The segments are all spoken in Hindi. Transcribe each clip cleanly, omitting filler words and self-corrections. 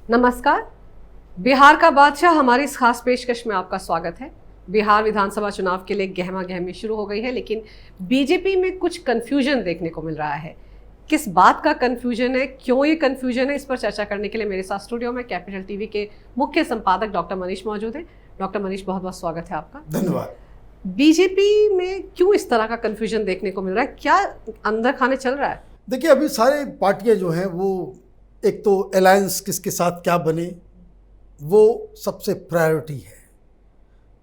नमस्कार। बिहार का बादशाह हमारी इस खास पेशकश में आपका स्वागत है। बिहार विधानसभा चुनाव के लिए गहमा गहमी शुरू हो गई है, लेकिन बीजेपी में कुछ कंफ्यूजन देखने को मिल रहा है। किस बात का कंफ्यूजन है, क्यों ये कंफ्यूजन है, इस पर चर्चा करने के लिए मेरे साथ स्टूडियो में कैपिटल टीवी के मुख्य संपादक डॉक्टर मनीष मौजूद हैं। डॉक्टर मनीष, बहुत बहुत स्वागत है आपका। धन्यवाद। बीजेपी में क्यों इस तरह का कंफ्यूजन देखने को मिल रहा है, क्या अंदर खाने चल रहा है? देखिए, अभी सारे पार्टियां जो हैं वो एक तो अलायंस किसके साथ क्या बने वो सबसे प्रायोरिटी है।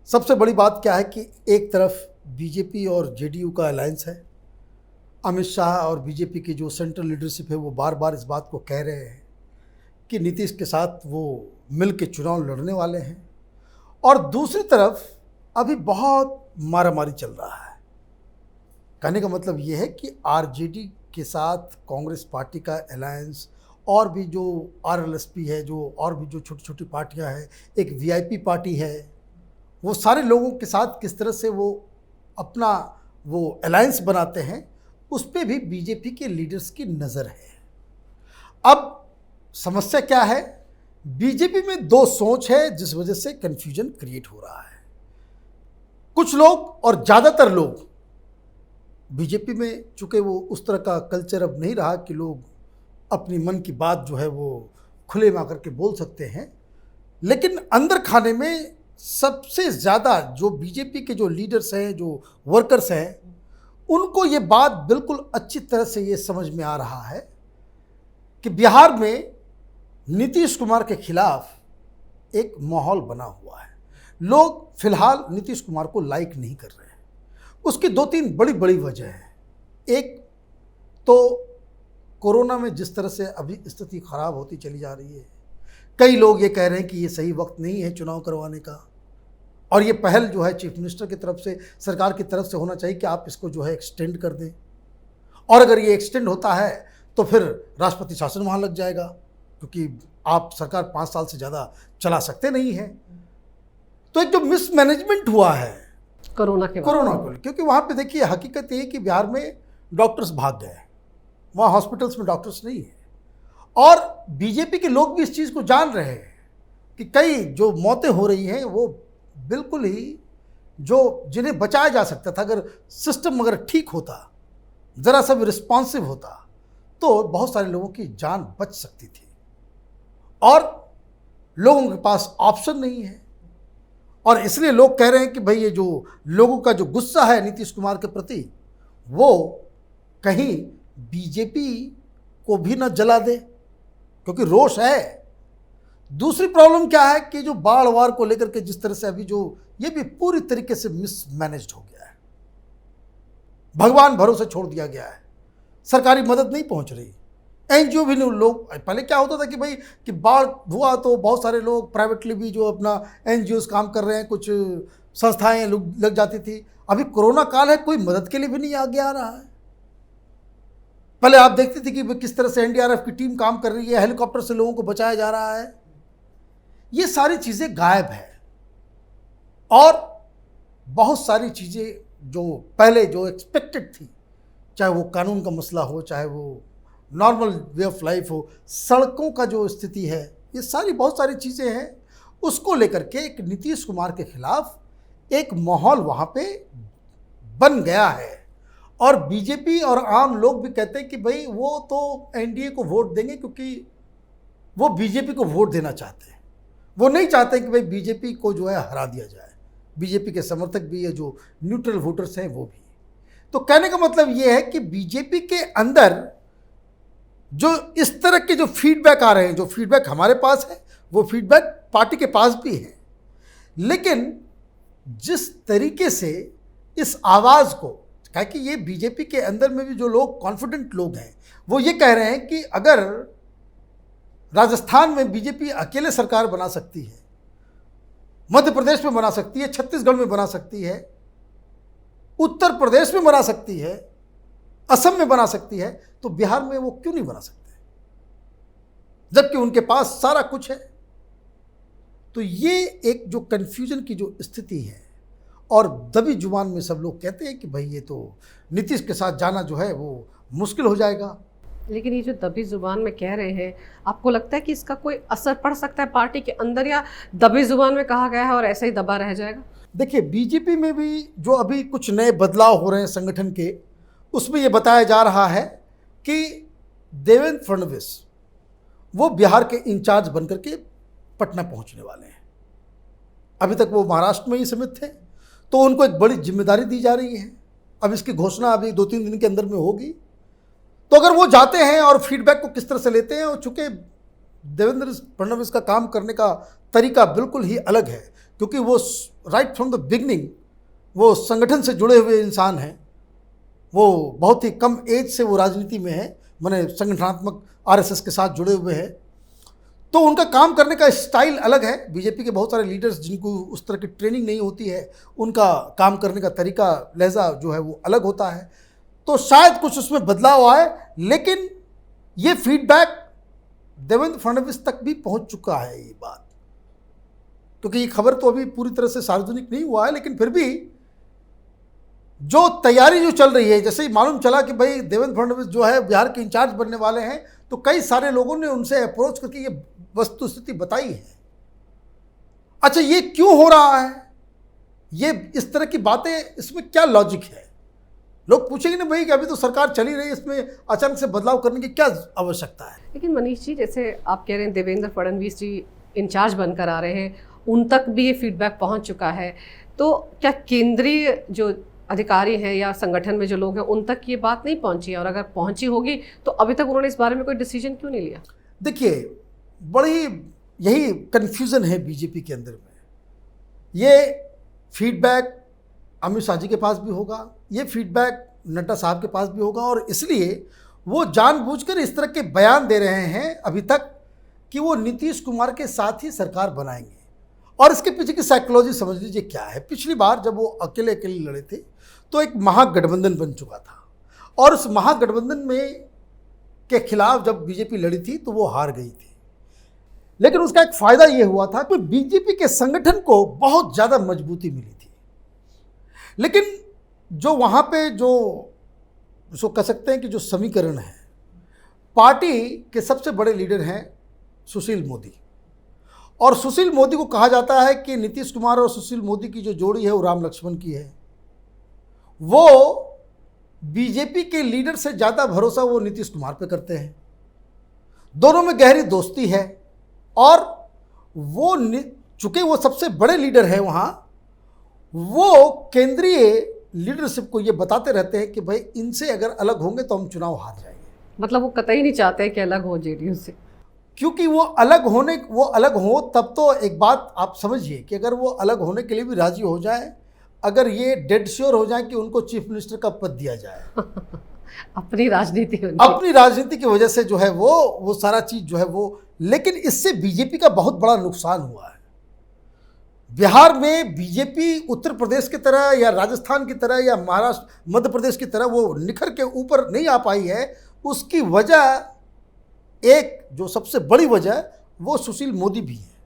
सबसे बड़ी बात क्या है कि एक तरफ बीजेपी और जेडीयू का अलायंस है। अमित शाह और बीजेपी की जो सेंट्रल लीडरशिप है वो बार बार इस बात को कह रहे हैं कि नीतीश के साथ वो मिल के चुनाव लड़ने वाले हैं। और दूसरी तरफ अभी बहुत मारामारी चल रहा है। कहने का मतलब ये है कि आरजेडी के साथ कांग्रेस पार्टी का अलायंस और भी जो आरएलएसपी है, जो और भी जो छोटी छोटी पार्टियां हैं, एक वीआईपी पार्टी है, वो सारे लोगों के साथ किस तरह से वो अपना वो अलायंस बनाते हैं, उस पर भी बीजेपी के लीडर्स की नज़र है। अब समस्या क्या है? बीजेपी में दो सोच है जिस वजह से कन्फ्यूजन क्रिएट हो रहा है। कुछ लोग और ज़्यादातर लोग बीजेपी में, चूँकि वो उस तरह का कल्चर अब नहीं रहा कि लोग अपनी मन की बात जो है वो खुले में आकर के बोल सकते हैं, लेकिन अंदर खाने में सबसे ज़्यादा जो बीजेपी के जो लीडर्स हैं, जो वर्कर्स हैं, उनको ये बात बिल्कुल अच्छी तरह से ये समझ में आ रहा है कि बिहार में नीतीश कुमार के खिलाफ एक माहौल बना हुआ है। लोग फिलहाल नीतीश कुमार को लाइक नहीं कर रहे हैं। उसकी दो तीन बड़ी बड़ी वजह है। एक तो कोरोना में जिस तरह से अभी स्थिति खराब होती चली जा रही है, कई लोग ये कह रहे हैं कि ये सही वक्त नहीं है चुनाव करवाने का, और ये पहल जो है चीफ मिनिस्टर की तरफ से, सरकार की तरफ से होना चाहिए कि आप इसको जो है एक्सटेंड कर दें, और अगर ये एक्सटेंड होता है तो फिर राष्ट्रपति शासन वहाँ लग जाएगा, क्योंकि आप सरकार 5 साल से ज़्यादा चला सकते नहीं हैं। तो एक जो मिसमैनेजमेंट हुआ है कोरोना को, क्योंकि वहाँ पे देखिए हकीकत ये है कि बिहार में डॉक्टर्स भाग गए, वहाँ हॉस्पिटल्स में डॉक्टर्स नहीं है, और बीजेपी के लोग भी इस चीज़ को जान रहे हैं कि कई जो मौतें हो रही हैं वो बिल्कुल ही जो जिन्हें बचाया जा सकता था, अगर सिस्टम अगर ठीक होता, ज़रा सा भी रिस्पॉन्सिव होता, तो बहुत सारे लोगों की जान बच सकती थी। और लोगों के पास ऑप्शन नहीं है, और इसलिए लोग कह रहे हैं कि भाई ये जो लोगों का जो गुस्सा है नीतीश कुमार के प्रति, वो कहीं बीजेपी को भी न जला दे, क्योंकि रोष है। दूसरी प्रॉब्लम क्या है कि जो बाढ़ वार को लेकर के जिस तरह से अभी जो ये भी पूरी तरीके से मिसमैनेज्ड हो गया है, भगवान भरोसे छोड़ दिया गया है, सरकारी मदद नहीं पहुंच रही, एनजीओ भी नहीं। लोग पहले क्या होता था कि भाई कि बाढ़ हुआ तो बहुत सारे लोग प्राइवेटली भी जो अपना एनजीओज काम कर रहे हैं, कुछ संस्थाएं लग जाती थी। अभी कोरोना काल है, कोई मदद के लिए भी नहीं आगे आ रहा है। पहले आप देखते थे कि किस तरह से एनडीआरएफ की टीम काम कर रही है, हेलीकॉप्टर से लोगों को बचाया जा रहा है। ये सारी चीज़ें गायब है, और बहुत सारी चीज़ें जो पहले जो एक्सपेक्टेड थी, चाहे वो कानून का मसला हो, चाहे वो नॉर्मल वे ऑफ लाइफ हो, सड़कों का जो स्थिति है, ये सारी बहुत सारी चीज़ें हैं, उसको लेकर के एक नीतीश कुमार के खिलाफ एक माहौल वहाँ पे बन गया है। और बीजेपी और आम लोग भी कहते हैं कि भाई वो तो एनडीए को वोट देंगे क्योंकि वो बीजेपी को वोट देना चाहते हैं, वो नहीं चाहते कि भाई बीजेपी को जो है हरा दिया जाए। बीजेपी के समर्थक भी है, जो न्यूट्रल वोटर्स हैं वो भी। तो कहने का मतलब ये है कि बीजेपी के अंदर जो इस तरह के जो फीडबैक आ रहे हैं, जो फीडबैक हमारे पास है वो फीडबैक पार्टी के पास भी है, लेकिन जिस तरीके से इस आवाज़ को, क्या कि ये बीजेपी के अंदर में भी जो लोग कॉन्फिडेंट लोग हैं वो ये कह रहे हैं कि अगर राजस्थान में बीजेपी अकेले सरकार बना सकती है, मध्य प्रदेश में बना सकती है, छत्तीसगढ़ में बना सकती है, उत्तर प्रदेश में बना सकती है, असम में बना सकती है, तो बिहार में वो क्यों नहीं बना सकते, जबकि उनके पास सारा कुछ है। तो ये एक जो कन्फ्यूजन की जो स्थिति है, और दबी जुबान में सब लोग कहते हैं कि भाई ये तो नीतीश के साथ जाना जो है वो मुश्किल हो जाएगा। लेकिन ये जो दबी जुबान में कह रहे हैं, आपको लगता है कि इसका कोई असर पड़ सकता है पार्टी के अंदर, या दबी जुबान में कहा गया है और ऐसा ही दबा रह जाएगा? देखिए, बीजेपी में भी जो अभी कुछ नए बदलाव हो रहे हैं संगठन के, उसमें ये बताया जा रहा है कि देवेंद्र फडणवीस वो बिहार के इंचार्ज बनकर के पटना पहुंचने वाले हैं। अभी तक वो महाराष्ट्र में ही सीमित थे, तो उनको एक बड़ी जिम्मेदारी दी जा रही है। अब इसकी घोषणा अभी 2-3 दिन के अंदर में होगी। तो अगर वो जाते हैं और फीडबैक को किस तरह से लेते हैं, और चूंकि देवेंद्र फडणवीस का काम करने का तरीका बिल्कुल ही अलग है, क्योंकि वो राइट फ्रॉम द बिगनिंग वो संगठन से जुड़े हुए इंसान हैं। वो बहुत ही कम एज से वो राजनीति में है, माने संगठनात्मक आरएसएस के साथ जुड़े हुए हैं। तो उनका काम करने का स्टाइल अलग है। बीजेपी के बहुत सारे लीडर्स जिनको उस तरह की ट्रेनिंग नहीं होती है, उनका काम करने का तरीका, लहजा जो है वो अलग होता है। तो शायद कुछ उसमें बदलाव आए, लेकिन ये फीडबैक देवेंद्र फडणवीस तक भी पहुंच चुका है ये बात, क्योंकि ये खबर तो अभी पूरी तरह से सार्वजनिक नहीं हुआ है, लेकिन फिर भी जो तैयारी जो चल रही है, जैसे ही मालूम चला कि भाई देवेंद्र फडणवीस जो है बिहार के इंचार्ज बनने वाले हैं, तो कई सारे लोगों ने उनसे अप्रोच करके ये वस्तुस्थिति बताई है। अच्छा, ये क्यों हो रहा है, ये इस तरह की बातें, इसमें क्या लॉजिक है? लोग पूछेंगे ना भाई कि अभी तो सरकार चली रही है, इसमें अचानक से बदलाव करने की क्या आवश्यकता है? लेकिन मनीष जी, जैसे आप कह रहे हैं देवेंद्र फडणवीस जी इंचार्ज बनकर आ रहे हैं, उन तक भी ये फीडबैक पहुंच चुका है, तो क्या केंद्रीय जो अधिकारी हैं या संगठन में जो लोग हैं, उन तक ये बात नहीं पहुंची है? और अगर पहुंची होगी तो अभी तक उन्होंने इस बारे में कोई डिसीजन क्यों नहीं लिया? देखिए, बड़ी यही कन्फ्यूज़न है बीजेपी के अंदर में। ये फीडबैक अमित शाह जी के पास भी होगा, ये फीडबैक नड्डा साहब के पास भी होगा, और इसलिए वो जानबूझकर इस तरह के बयान दे रहे हैं अभी तक कि वो नीतीश कुमार के साथ ही सरकार बनाएंगे। और इसके पीछे की साइकोलॉजी समझ लीजिए क्या है। पिछली बार जब वो अकेले अकेले लड़े थे, तो एक महागठबंधन बन चुका था, और उस महागठबंधन में के खिलाफ जब बीजेपी लड़ी थी तो वो हार गई थी। लेकिन उसका एक फ़ायदा ये हुआ था कि बीजेपी के संगठन को बहुत ज़्यादा मजबूती मिली थी। लेकिन जो वहाँ पे जो उसको कह सकते हैं कि जो समीकरण है, पार्टी के सबसे बड़े लीडर हैं सुशील मोदी, और सुशील मोदी को कहा जाता है कि नीतीश कुमार और सुशील मोदी की जो जोड़ी है वो राम लक्ष्मण की है। वो बीजेपी के लीडर से ज़्यादा भरोसा वो नीतीश कुमार पे करते हैं। दोनों में गहरी दोस्ती है, और वो चूंकि वो सबसे बड़े लीडर हैं वहाँ, वो केंद्रीय लीडरशिप को ये बताते रहते हैं कि भाई इनसे अगर अलग होंगे तो हम चुनाव हार जाएंगे। मतलब वो कतई नहीं चाहते कि अलग हो जेडीयू से, क्योंकि वो अलग हो तब तो एक बात आप समझिए कि अगर वो अलग होने के लिए भी राजी हो जाए, अगर ये डेड श्योर हो जाए कि उनको चीफ मिनिस्टर का पद दिया जाए अपनी राजनीति की वजह से जो है वो सारा चीज़ जो है वो, लेकिन इससे बीजेपी का बहुत बड़ा नुकसान हुआ है। बिहार में बीजेपी उत्तर प्रदेश की तरह या राजस्थान की तरह या महाराष्ट्र मध्य प्रदेश की तरह वो निखर के ऊपर नहीं आ पाई है। उसकी वजह, एक जो सबसे बड़ी वजह, वो सुशील मोदी भी है।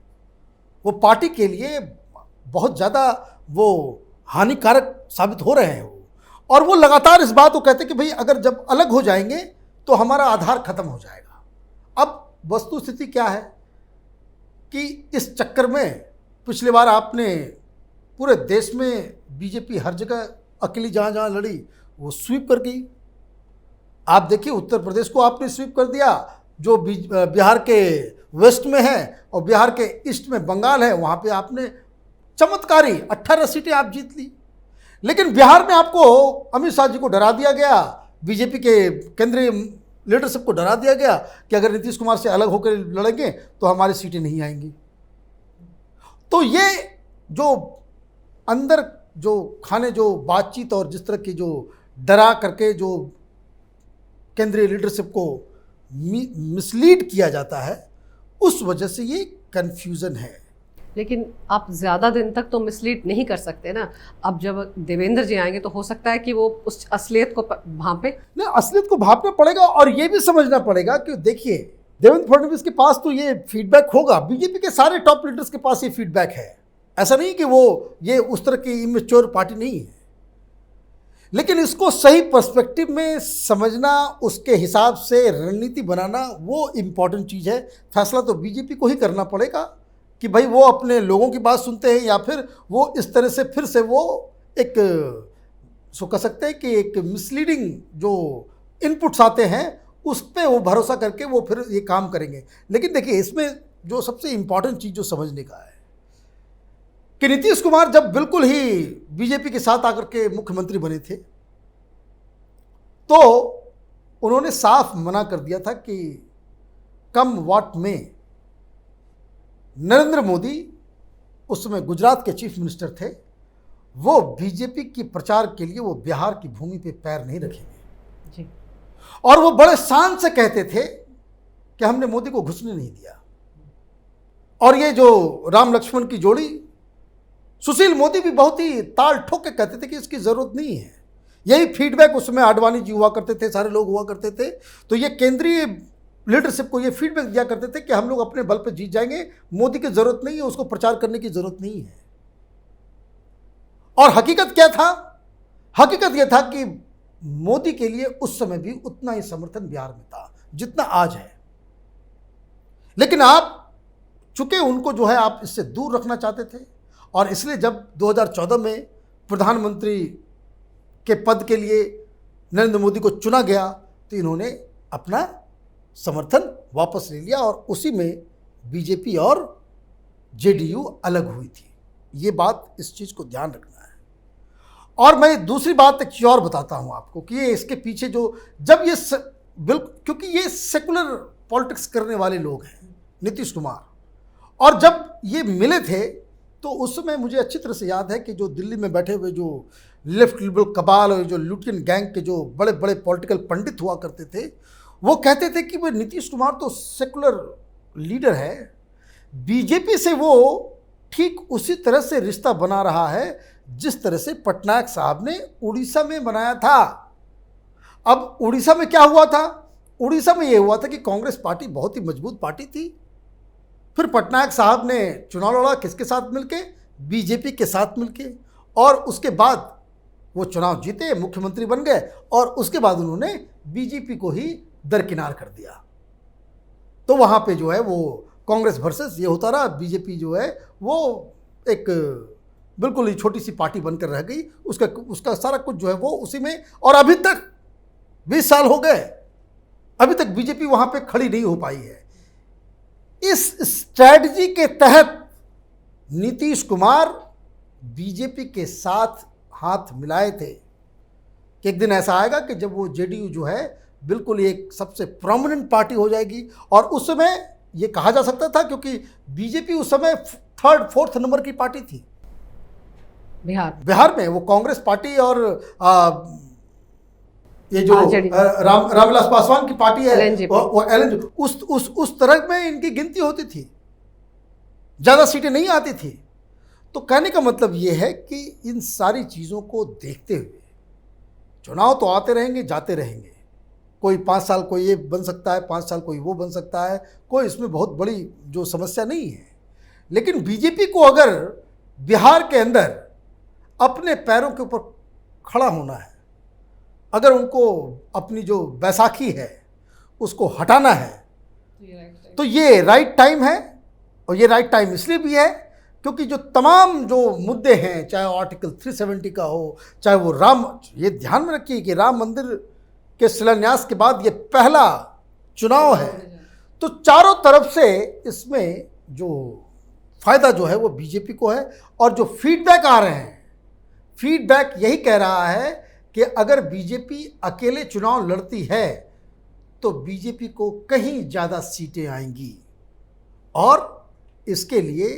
वो पार्टी के लिए बहुत ज़्यादा वो हानिकारक साबित हो रहे हैं वो, और वो लगातार इस बात को कहते हैं कि भाई अगर जब अलग हो जाएंगे तो हमारा आधार खत्म हो जाएगा। अब वस्तु स्थिति क्या है कि इस चक्कर में पिछली बार आपने पूरे देश में बीजेपी हर जगह अकेली जहाँ जहाँ लड़ी वो स्वीप कर गई। आप देखिए, उत्तर प्रदेश को आपने स्वीप कर दिया, जो बिहार के वेस्ट में है, और बिहार के ईस्ट में बंगाल है, वहाँ पे आपने चमत्कारी 18 सीटें आप जीत ली। लेकिन बिहार में आपको अमित शाह जी को डरा दिया गया, बीजेपी के केंद्रीय लीडरशिप को डरा दिया गया कि अगर नीतीश कुमार से अलग होकर लड़ेंगे तो हमारी सीटें नहीं आएंगी। तो ये जो अंदर जो खाने जो बातचीत और जिस तरह की जो डरा करके जो केंद्रीय लीडरशिप को मिसलीड किया जाता है, उस वजह से ये कन्फ्यूज़न है। लेकिन आप ज़्यादा दिन तक तो मिसलीड नहीं कर सकते ना। अब जब देवेंद्र जी आएंगे तो हो सकता है कि वो उस असलियत को भांपे। नहीं, असलियत को भांपना पड़ेगा, और ये भी समझना पड़ेगा कि देखिए, देवेंद्र फडणवीस के पास तो ये फीडबैक होगा, बीजेपी के सारे टॉप लीडर्स के पास ये फीडबैक है। ऐसा नहीं कि वो ये उस तरह की इमेच्योर पार्टी नहीं है। लेकिन इसको सही पर्सपेक्टिव में समझना, उसके हिसाब से रणनीति बनाना, वो इम्पॉर्टेंट चीज़ है। फैसला तो बीजेपी को ही करना पड़ेगा कि भाई वो अपने लोगों की बात सुनते हैं या फिर वो इस तरह से फिर से वो एक सो कह सकते हैं कि एक मिसलीडिंग जो इनपुट्स आते हैं उस पर वो भरोसा करके वो फिर ये काम करेंगे। लेकिन देखिए, इसमें जो सबसे इम्पॉर्टेंट चीज़ जो समझने का है कि नीतीश कुमार जब बिल्कुल ही बीजेपी के साथ आकर के मुख्यमंत्री बने थे तो उन्होंने साफ मना कर दिया था कि कम व्हाट में नरेंद्र मोदी उस समय गुजरात के चीफ मिनिस्टर थे, वो बीजेपी की प्रचार के लिए वो बिहार की भूमि पे पैर नहीं रखेंगे जी। और वो बड़े शान से कहते थे कि हमने मोदी को घुसने नहीं दिया। और ये जो राम लक्ष्मण की जोड़ी, सुशील मोदी भी बहुत ही ताल ठोक के कहते थे कि इसकी ज़रूरत नहीं है। यही फीडबैक उसमें आडवाणी जी हुआ करते थे, सारे लोग हुआ करते थे। तो ये केंद्रीय लीडरशिप को ये फीडबैक दिया करते थे कि हम लोग अपने बल पर जीत जाएंगे, मोदी की ज़रूरत नहीं है, उसको प्रचार करने की ज़रूरत नहीं है। और हकीकत क्या था? हकीकत यह था कि मोदी के लिए उस समय भी उतना ही समर्थन बिहार में था जितना आज है। लेकिन आप चूंकि उनको जो है आप इससे दूर रखना चाहते थे, और इसलिए जब 2014 में प्रधानमंत्री के पद के लिए नरेंद्र मोदी को चुना गया तो इन्होंने अपना समर्थन वापस ले लिया और उसी में बीजेपी और जेडीयू अलग हुई थी। ये बात, इस चीज़ को ध्यान रखना है। और मैं दूसरी बात एक और बताता हूँ आपको कि ये इसके पीछे जो जब ये बिल्कुल, क्योंकि ये सेकुलर पॉलिटिक्स करने वाले लोग हैं नीतीश कुमार, और जब ये मिले थे तो उस समय मुझे अच्छी तरह से याद है कि जो दिल्ली में बैठे हुए जो लेफ्ट लिबरल कबाल और जो लुटियन गैंग के जो बड़े बड़े पॉलिटिकल पंडित हुआ करते थे, वो कहते थे कि भाई नीतीश कुमार तो सेकुलर लीडर है, बीजेपी से वो ठीक उसी तरह से रिश्ता बना रहा है जिस तरह से पटनायक साहब ने उड़ीसा में बनाया था। अब उड़ीसा में क्या हुआ था? उड़ीसा में ये हुआ था कि कांग्रेस पार्टी बहुत ही मजबूत पार्टी थी। फिर पटनायक साहब ने चुनाव लड़ा, किसके साथ मिलके? बीजेपी के साथ मिलके, और उसके बाद वो चुनाव जीते, मुख्यमंत्री बन गए, और उसके बाद उन्होंने बीजेपी को ही दरकिनार कर दिया। तो वहाँ पे जो है वो कांग्रेस वर्सेस ये होता रहा, बीजेपी जो है वो एक बिल्कुल ही छोटी सी पार्टी बनकर रह गई। उसका सारा कुछ जो है वो उसी में, और अभी तक 20 साल हो गए, अभी तक बीजेपी वहाँ पे खड़ी नहीं हो पाई है। इस स्ट्रैटेजी के तहत नीतीश कुमार बीजेपी के साथ हाथ मिलाए थे कि एक दिन ऐसा आएगा कि जब वो जेडीयू जो है बिल्कुल एक सबसे प्रोमिनेंट पार्टी हो जाएगी। और उस समय ये कहा जा सकता था, क्योंकि बीजेपी उस समय 3rd 4th नंबर की पार्टी थी बिहार में। वो कांग्रेस पार्टी और ये जो रामविलास पासवान की पार्टी है वो उस तरह में इनकी गिनती होती थी, ज़्यादा सीटें नहीं आती थी। तो कहने का मतलब ये है कि इन सारी चीज़ों को देखते हुए चुनाव तो आते रहेंगे जाते रहेंगे, कोई 5 साल कोई ये बन सकता है, 5 साल कोई वो बन सकता है, कोई इसमें बहुत बड़ी जो समस्या नहीं है। लेकिन बीजेपी को अगर बिहार के अंदर अपने पैरों के ऊपर खड़ा होना है, अगर उनको अपनी जो बैसाखी है उसको हटाना है, तो ये राइट टाइम है। और ये राइट टाइम इसलिए भी है क्योंकि जो तमाम जो मुद्दे हैं, चाहे आर्टिकल 370 का हो, चाहे वो ये ध्यान में रखिए कि राम मंदिर के शिलान्यास के बाद ये पहला चुनाव है, तो चारों तरफ से इसमें जो फ़ायदा जो है वो बीजेपी को है। और जो फीडबैक आ रहे हैं, फीडबैक यही कह रहा है कि अगर बीजेपी अकेले चुनाव लड़ती है तो बीजेपी को कहीं ज़्यादा सीटें आएंगी। और इसके लिए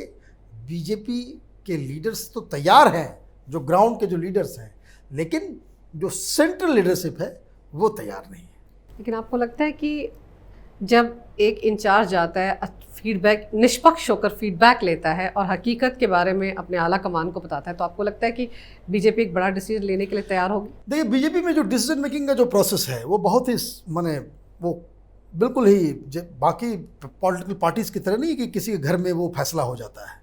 बीजेपी के लीडर्स तो तैयार हैं, जो ग्राउंड के जो लीडर्स हैं, लेकिन जो सेंट्रल लीडरशिप है वो तैयार नहीं है। लेकिन आपको लगता है कि जब एक इंचार्ज जाता है, फीडबैक निष्पक्ष होकर फीडबैक लेता है और हकीकत के बारे में अपने आला कमान को बताता है, तो आपको लगता है कि बीजेपी एक बड़ा डिसीजन लेने के लिए तैयार होगी? देखिए, बीजेपी में जो डिसीजन मेकिंग का जो प्रोसेस है वो बहुत ही माने वो बिल्कुल ही बाकी पॉलिटिकल पार्टीज़ की तरह नहीं कि किसी के घर में वो फैसला हो जाता है।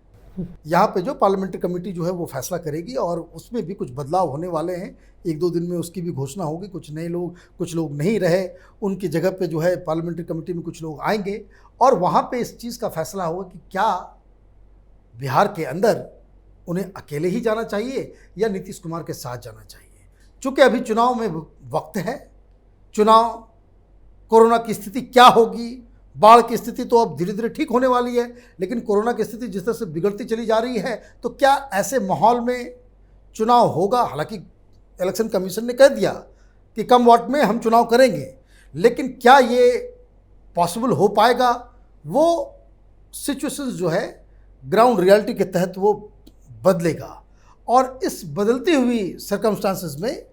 यहाँ पे जो पार्लियामेंट्री कमेटी जो है वो फैसला करेगी और उसमें भी कुछ बदलाव होने वाले हैं। 1-2 दिन में उसकी भी घोषणा होगी। कुछ नए लोग, कुछ लोग नहीं रहे, उनकी जगह पे जो है पार्लियामेंट्री कमेटी में कुछ लोग आएंगे और वहाँ पे इस चीज़ का फैसला होगा कि क्या बिहार के अंदर उन्हें अकेले ही जाना चाहिए या नीतीश कुमार के साथ जाना चाहिए। चूँकि अभी चुनाव में वक्त है, चुनाव, कोरोना की स्थिति क्या होगी, बाढ़ की स्थिति तो अब धीरे धीरे ठीक होने वाली है, लेकिन कोरोना की स्थिति जिस तरह से बिगड़ती चली जा रही है, तो क्या ऐसे माहौल में चुनाव होगा। हालांकि इलेक्शन कमीशन ने कह दिया कि कम वोट में हम चुनाव करेंगे, लेकिन क्या ये पॉसिबल हो पाएगा, वो सिचुएशंस जो है ग्राउंड रियलिटी के तहत वो बदलेगा। और इस बदलती हुई सर्कमस्टांसेस में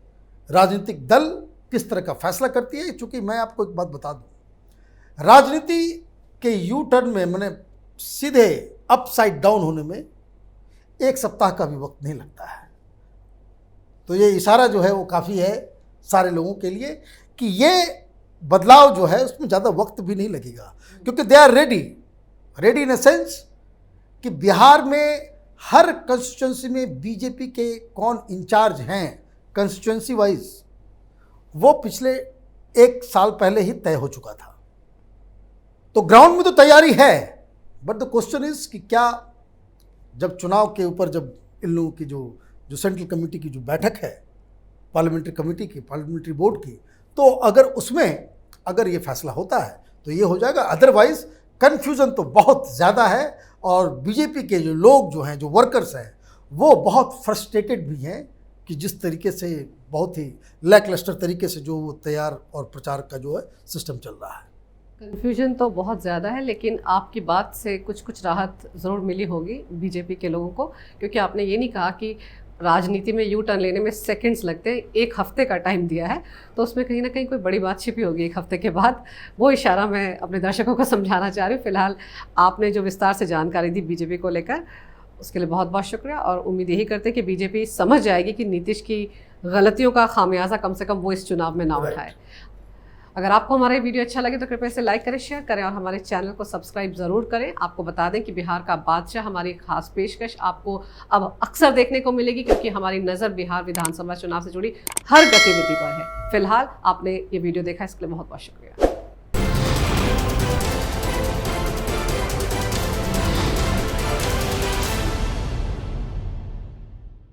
राजनीतिक दल किस तरह का फैसला करती है। चूँकि मैं आपको एक बात बता दूं, राजनीति के यू टर्न में, मैंने सीधे अपसाइड डाउन होने में 1 सप्ताह का भी वक्त नहीं लगता है। तो ये इशारा जो है वो काफ़ी है सारे लोगों के लिए कि ये बदलाव जो है उसमें ज़्यादा वक्त भी नहीं लगेगा, क्योंकि they are ready in a sense कि बिहार में हर कंस्टिट्यूंसी में बीजेपी के कौन इंचार्ज हैं कंस्टिट्यूंसी वाइज, वो पिछले 1 साल पहले ही तय हो चुका था। तो ग्राउंड में तो तैयारी है, बट द क्वेश्चन इज कि क्या जब चुनाव के ऊपर, जब इन लोगों की जो सेंट्रल कमेटी की जो बैठक है, पार्लियामेंट्री कमेटी की, पार्लियामेंट्री बोर्ड की, तो अगर उसमें अगर ये फैसला होता है तो ये हो जाएगा। अदरवाइज कन्फ्यूज़न तो बहुत ज़्यादा है और बीजेपी के जो लोग जो हैं, जो वर्कर्स हैं, वो बहुत फ्रस्ट्रेटेड भी हैं कि जिस तरीके से बहुत ही लैकलस्टर तरीके से जो तैयार और प्रचार का जो है सिस्टम चल रहा है। कन्फ्यूजन तो बहुत ज़्यादा है, लेकिन आपकी बात से कुछ राहत ज़रूर मिली होगी बीजेपी के लोगों को, क्योंकि आपने ये नहीं कहा कि राजनीति में यू टर्न लेने में सेकंड्स लगते हैं, 1 हफ्ते का टाइम दिया है, तो उसमें कहीं ना कहीं कोई बड़ी बात छिपी होगी 1 हफ्ते के बाद। वो इशारा मैं अपने दर्शकों को समझाना चाह रही हूँ। फिलहाल आपने जो विस्तार से जानकारी दी बीजेपी को लेकर, उसके लिए बहुत बहुत शुक्रिया और उम्मीद यही करते हैं कि बीजेपी समझ जाएगी कि नीतीश की गलतियों का खामियाजा कम से कम वो इस चुनाव में ना उठाए। अगर आपको हमारा ये वीडियो अच्छा लगे तो कृपया इसे लाइक करें, शेयर करें और हमारे चैनल को सब्सक्राइब ज़रूर करें। आपको बता दें कि बिहार का बादशाह हमारी खास पेशकश आपको अब अक्सर देखने को मिलेगी, क्योंकि हमारी नज़र बिहार विधानसभा चुनाव से जुड़ी हर गतिविधि पर है। फिलहाल आपने ये वीडियो देखा, इसके लिए बहुत बहुत शुक्रिया।